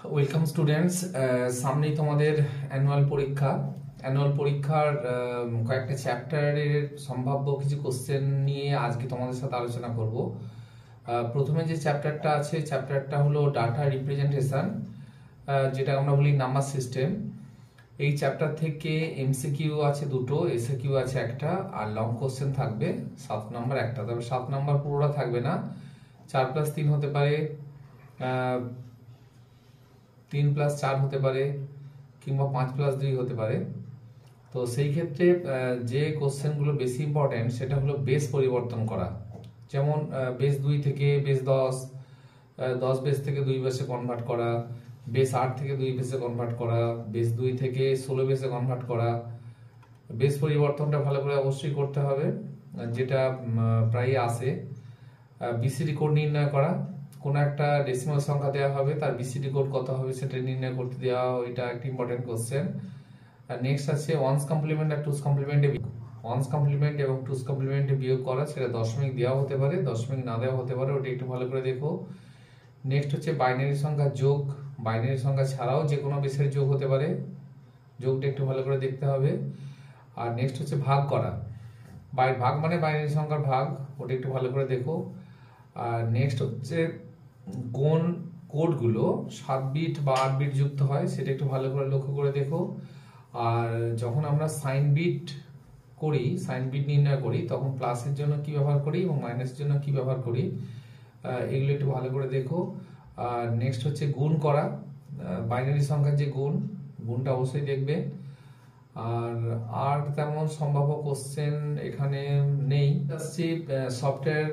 Welcome students. সামনেই তোমাদের annual পরীক্ষার কয়েকটা চ্যাপ্টারের সম্ভাব্য কিছু কোশ্চেন নিয়ে আজকে তোমাদের সাথে আলোচনা করব। প্রথমে যে চ্যাপ্টারটা আছে, চ্যাপ্টারটা হলো ডাটা রিপ্রেজেন্টেশন, যেটা আমরা বলি নাম্বার সিস্টেম। এই চ্যাপ্টার থেকে এমসিকিউ আছে দুটো, এসএকিউ আছে একটা, আর লং কোশ্চেন থাকবে 7 নম্বর একটা। তবে 7 নম্বর পুরোটা থাকবে না, 4+3 হতে পারে, 3+4 হতে পারে, কিংবা 5+2 হতে পারে। তো সেই ক্ষেত্রে যে কোশ্চেনগুলো বেশি ইম্পর্টেন্ট সেটা হলো বেস পরিবর্তন করা। যেমন বেস 2 থেকে বেস 10, 10 বেস থেকে 2 বেসে কনভার্ট করা, বেস 8 থেকে 2 বেসে কনভার্ট করা, বেস 2 থেকে 16 বেসে কনভার্ট করা। বেস পরিবর্তনটা ভালো করে অবশ্যই করতে হবে, যেটা প্রায় আসে। বিসিডি কোড নির্ণয় করা, কোন একটা ডেসিমাল সংখ্যা দেওয়া হবে, তার বিসিডি কোড কত হবে সেটা নির্ণয় করতে দেওয়া, এটা একটা ইম্পর্টেন্ট কোশ্চেন। আর নেক্সট আছে ওয়ান্স কমপ্লিমেন্ট আর টুস কমপ্লিমেন্টে ওয়ান্স কমপ্লিমেন্ট এবং টুস কমপ্লিমেন্টে বিয়োগ করা, সেটা দশমিক দেওয়া হতে পারে, দশমিক না দেওয়া হতে পারে, ওটা একটু ভালো করে দেখো। নেক্সট হচ্ছে বাইনারি সংখ্যা যোগ, বাইনারি সংখ্যা ছাড়াও যে কোনো বেসের যোগ হতে পারে, যোগটা একটু ভালো করে দেখতে হবে। আর নেক্সট হচ্ছে ভাগ করা, ভাগ মানে বাইনারি সংখ্যার ভাগ, ওটা একটু ভালো করে দেখো। আর নেক্সট হচ্ছে কোন কোডগুলো 7 বিট বা 8 বিট যুক্ত হয়, সেটা একটু ভালো করে লক্ষ্য করে দেখো। আর যখন আমরা সাইন বিট নির্ণয় করি, তখন প্লাসের জন্য কি ব্যবহার করি এবং মাইনাসের জন্য কি ব্যবহার করি, এগুলো একটু ভালো করে দেখো। আর নেক্সট হচ্ছে গুণ করা, বাইনারি সংখ্যার যে গুণটা অবশ্যই দেখবে। আর তেমন সম্ভাব্য কোশ্চেন এখানে নেই। আসছি সফটওয়্যার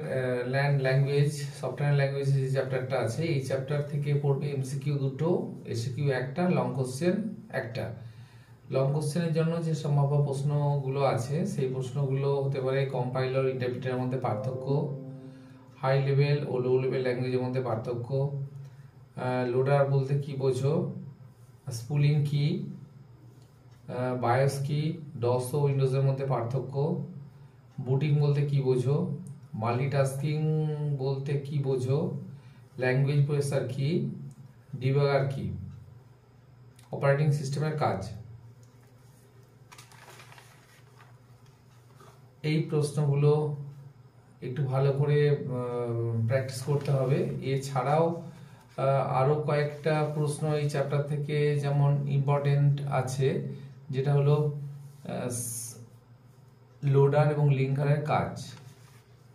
ল্যাঙ্গুয়েজ যে চ্যাপ্টারটা আছে, এই চ্যাপ্টার থেকে পড়বে এমসিকিউ দুটো, এসিকিউ একটা, লং কোশ্চেন একটা। লং কোশ্চেনের জন্য যে সম্ভাব্য প্রশ্নগুলো আছে, সেই প্রশ্নগুলো হতে পারে কম্পাইলার ইন্টারপ্রিটারের মধ্যে পার্থক্য, হাই লেভেল ও লো লেভেল ল্যাঙ্গুয়েজের মধ্যে পার্থক্য, লোডার বলতে কি বোঝো, স্পুলিং কি, বায়োস কি, ডস ও উইন্ডোজের মধ্যে পার্থক্য, বুটিং বলতে কি বোঝো, মাল্টিটাস্কিং বলতে কি বোঝো, ল্যাঙ্গুয়েজ প্রসেসর কি, ডিবাগার কি, অপারেটিং সিস্টেমের কাজ। এই প্রশ্নগুলো একটু ভালো করে প্র্যাকটিস করতে হবে। এছাড়াও আরো কয়েকটা প্রশ্ন এই চ্যাপ্টার থেকে যেমন ইম্পর্টেন্ট আছে, যেটা হলো লোডার এবং লিঙ্কারের কাজ,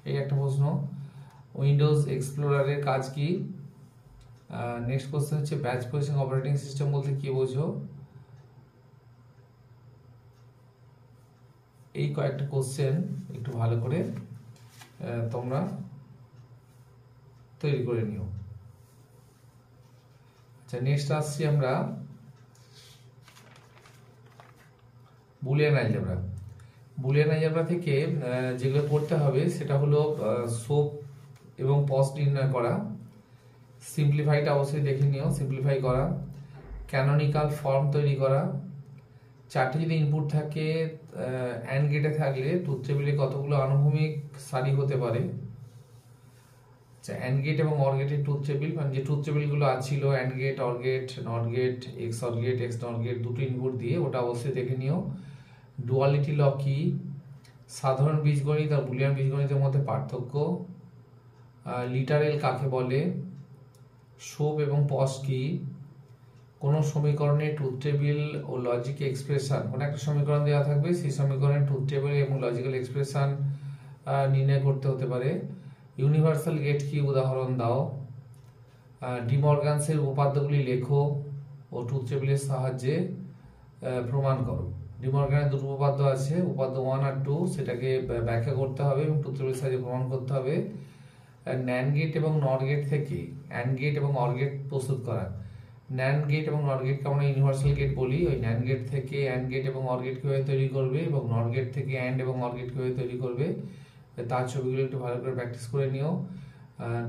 এই একটা প্রশ্ন। উইন্ডোজ এক্সপ্লোরারের কাজ কি। নেক্সট কোশ্চেন হচ্ছে ব্যাচ প্রসেসিং অপারেটিং সিস্টেম বলতে কি বোঝো। এই কয়েকটা কোশ্চেন একটু ভালো করে তোমরা তৈরি করে নিও। আচ্ছা, নেক্সট আসছি আমরা বুলিয়ান অ্যালজেব্রা থেকে যেগুলো করতে হবে সেটা হলো সোপ এবং পজ নির্ণয় করা, সিম্পলিফাইটা অবশ্যই দেখে নিও, সিম্পলিফাই করা, ক্যানোনিক্যাল ফর্ম তৈরি করা, চারটি যদি ইনপুট থাকে অ্যান্ড গেটে থাকলে ট্রুথ টেবিলে কতগুলো আনুভূমিক সারি হতে পারে। আচ্ছা, অ্যান্ড গেট এবং অর গেটের ট্রুথ টেবিল, মানে যে ট্রুথ টেবিলগুলো ছিল and gate, or gate, not gate, X or gate, X not gate, দুটো ইনপুট দিয়ে, ওটা অবশ্যই দেখে নিও। ডুয়ালিটি ল কি, সাধারণ বীজগণিত আর বুলিয়ান বীজগণিতের মধ্যে পার্থক্য, লিটারেল কাকে বলে, সোপ এবং পজ কি, কোন সমীকরণে ট্রুথ টেবিল ও লজিক এক্সপ্রেশন, কোন একটা সমীকরণ দেওয়া থাকবে, সেই সমীকরণে ট্রুথ টেবিল এবং লজিক্যাল এক্সপ্রেশন নির্ণয় করতে হতে পারে। ইউনিভার্সাল গেট কি, উদাহরণ দাও। ডিমর্গানসের উপপাদ্যগুলি লেখো ও ট্রুথ টেবিলের সাহায্যে প্রমাণ করো। ডিমর্গানের দুটো উপপাদ্য আছে, উপাদ্য 1 আর 2, সেটাকে ব্যাখ্যা করতে হবে এবং ট্রুথ টেবিলের সাহায্যে প্রমাণ করতে হবে। ন্যান্ড গেট এবং নট গেট থেকে অ্যান্ড গেট এবং অর গেট প্রস্তুত করা। ন্যান্ড গেট এবং নট গেটকে আমরা ইউনিভার্সাল গেট বলি। ওই ন্যান্ড গেট থেকে অ্যান্ড গেট এবং অর গেট কিভাবে তৈরি করবে এবং নট গেট থেকে অ্যান্ড এবং অর গেট কিভাবে তৈরি করবে, তার ছবিগুলো একটু ভালো করে প্র্যাকটিস করে নিও।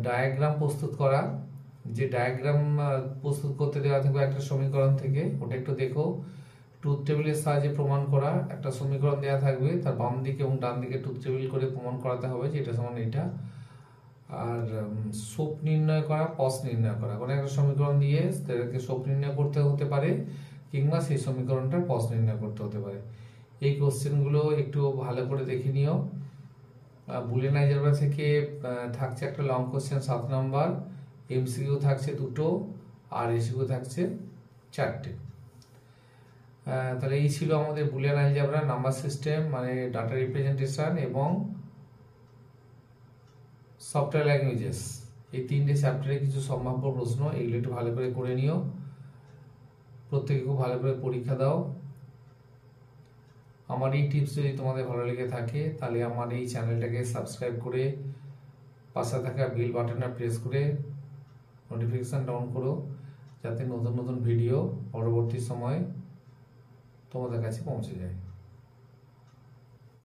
ডায়াগ্রাম প্রস্তুত করা, যে ডায়াগ্রাম প্রস্তুত করতে দেওয়া থাকবে একটা সমীকরণ থেকে, ওটা একটু দেখো। ট্রুথ টেবিলের সাহায্যে প্রমাণ করা, একটা সমীকরণ দেওয়া থাকবে, তার বাম দিকে এবং ডান দিকে ট্রুথ টেবিল করে প্রমাণ করাতে হবে যে এটা সমান এটা। আর সোপ নির্ণয় করা, পস নির্ণয় করা, কোনো একটা সমীকরণ দিয়ে সেটাকে সোপ নির্ণয় করতে হতে পারে কিংবা সেই সমীকরণটার পস নির্ণয় করতে হতে পারে। এই কোশ্চেনগুলো একটু ভালো করে দেখে নিও। বুলিয়ান অ্যালজেব্রা থেকে থাকছে একটা লং কোশ্চেন 7 নম্বর, এমসিকিউ থাকছে 2টো আর এসিকিউ থাকছে 4টে। তাহলে এই ছিল আমাদের বুলিয়ান অ্যালজেব্রা, নাম্বার সিস্টেম মানে ডাটা রিপ্রেজেন্টেশন এবং সফটওয়্যার ল্যাঙ্গুয়েজেস, এই 3টে চ্যাপ্টারে কিছু সম্ভাব্য প্রশ্ন, এগুলো একটু ভালো করে করে নিও। প্রত্যেকে খুব ভালো করে পরীক্ষা দাও। আমার এই টিপস যদি তোমাদের ভালো লেগে থাকে তাহলে আমার এই চ্যানেলটাকে সাবস্ক্রাইব করে পাশে থাকা বেল বাটনটা প্রেস করে নোটিফিকেশন অন করো, যাতে নতুন নতুন ভিডিও পরবর্তী সময়ে তোমাদের কাছে পৌঁছে যায়।